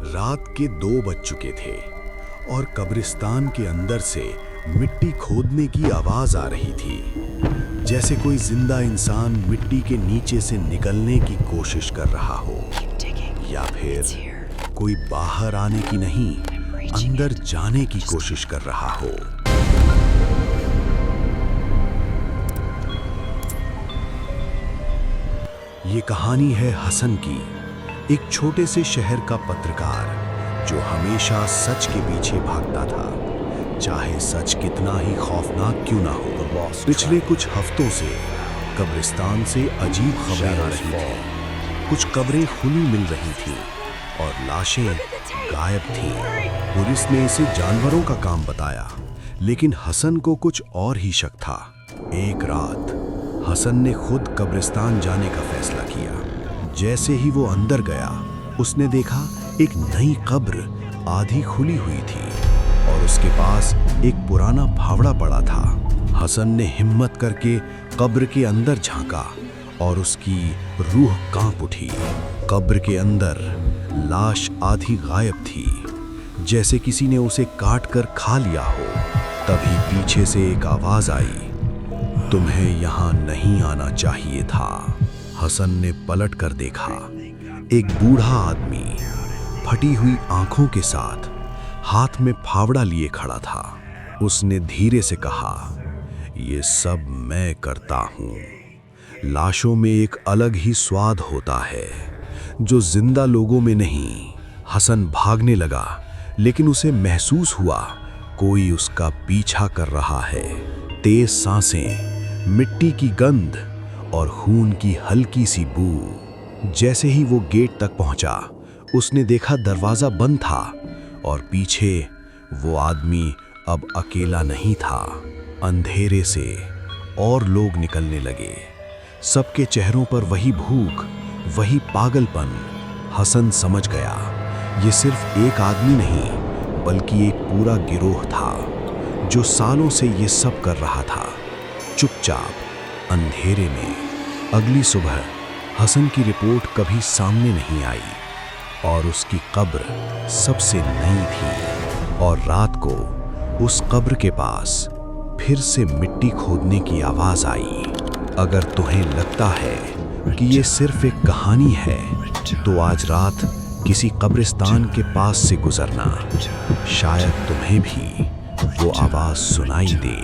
रात के 2 बज चुके थे और कब्रिस्तान के अंदर से मिट्टी खोदने की आवाज आ रही थी, जैसे कोई जिंदा इंसान मिट्टी के नीचे से निकलने की कोशिश कर रहा हो, या फिर कोई बाहर आने की नहीं, अंदर जाने की कोशिश कर रहा हो। ये कहानी है हसन की, एक छोटे से शहर का पत्रकार जो हमेशा सच के पीछे भागता था, चाहे सच कितना ही खौफनाक क्यों ना हो। पिछले कुछ हफ्तों से कब्रिस्तान से अजीब खबरें आ रही थीं। कुछ कब्रें खुली मिल रही थीं और लाशें गायब थीं। पुलिस ने इसे जानवरों का काम बताया, लेकिन हसन को कुछ और ही शक था। एक रात हसन ने खुद कब्रिस्तान जाने का फैसला किया। जैसे ही वो अंदर गया, उसने देखा एक नई कब्र आधी खुली हुई थी और उसके पास एक पुराना फावड़ा पड़ा था। हसन ने हिम्मत करके कब्र के अंदर झांका और उसकी रूह कांप उठी। कब्र के अंदर लाश आधी गायब थी, जैसे किसी ने उसे काट कर खा लिया हो। तभी पीछे से एक आवाज आई, तुम्हें यहाँ नहीं आना चाहिए था। हसन ने पलट कर देखा, एक बूढ़ा आदमी फटी हुई आंखों के साथ हाथ में फावड़ा लिए खड़ा था। उसने धीरे से कहा, ये सब मैं करता हूँ। लाशों में एक अलग ही स्वाद होता है, जो जिंदा लोगों में नहीं। हसन भागने लगा, लेकिन उसे महसूस हुआ कोई उसका पीछा कर रहा है। तेज सांसें, मिट्टी की गंध और खून की हल्की सी बू। जैसे ही वो गेट तक पहुंचा, उसने देखा दरवाजा बंद था और पीछे वो आदमी अब अकेला नहीं था। अंधेरे से और लोग निकलने लगे, सबके चेहरों पर वही भूख, वही पागलपन। हसन समझ गया, ये सिर्फ एक आदमी नहीं, बल्कि एक पूरा गिरोह था जो सालों से ये सब कर रहा था, चुपचाप अंधेरे में। अगली सुबह हसन की रिपोर्ट कभी सामने नहीं आई और उसकी कब्र सबसे नई थी। और रात को उस कब्र के पास फिर से मिट्टी खोदने की आवाज आई। अगर तुम्हें लगता है कि ये सिर्फ एक कहानी है, तो आज रात किसी कब्रिस्तान के पास से गुजरना, शायद तुम्हें भी वो आवाज सुनाई दे।